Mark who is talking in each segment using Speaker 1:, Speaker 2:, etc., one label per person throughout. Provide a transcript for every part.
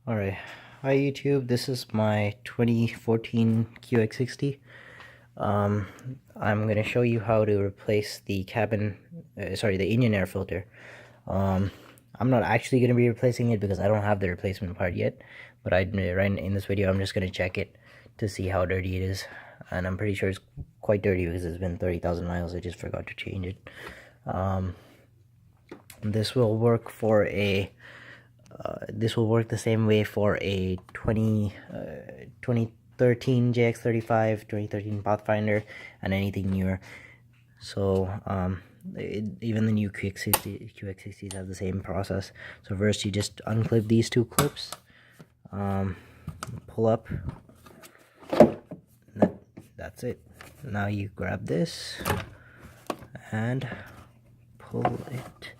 Speaker 1: Alright, hi YouTube, this is my 2014 QX60. I'm going to show you how to replace the the engine air filter. I'm not actually going to be replacing it because I don't have the replacement part yet, but right in this video I'm just going to check it to see how dirty it is, and I'm pretty sure it's quite dirty because it's been 30,000 miles. I just forgot to change it. This will work for this will work the same way for a 2013 JX35, 2013 Pathfinder, and anything newer. So even the new QX60s have the same process. So first you just unclip these two clips, pull up, that's it. Now you grab this and pull it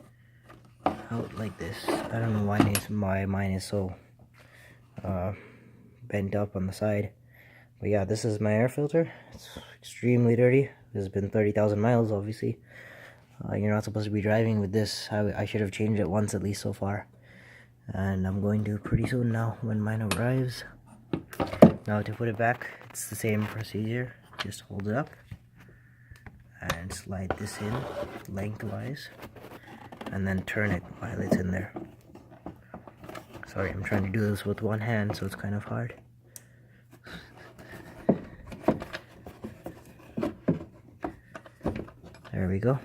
Speaker 1: out like this. I don't know why mine is so bent up on the side, but yeah, this is my air filter. It's extremely dirty. This has been 30,000 miles. Obviously you're not supposed to be driving with this. I should have changed it once at least so far, and I'm going to pretty soon now when mine arrives. Now to put it back, it's the same procedure. Just hold it up and slide this in lengthwise, and then turn it while it's in there. Sorry, I'm trying to do this with one hand, so it's kind of hard. There we go.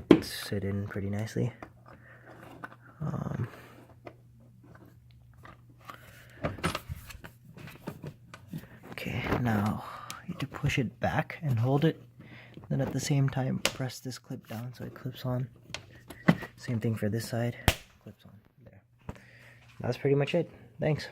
Speaker 1: It's set in pretty nicely. Okay, now you need to push it back and hold it. Then at the same time, press this clip down so it clips on. Same thing for this side. Clips on. There. That's pretty much it. Thanks.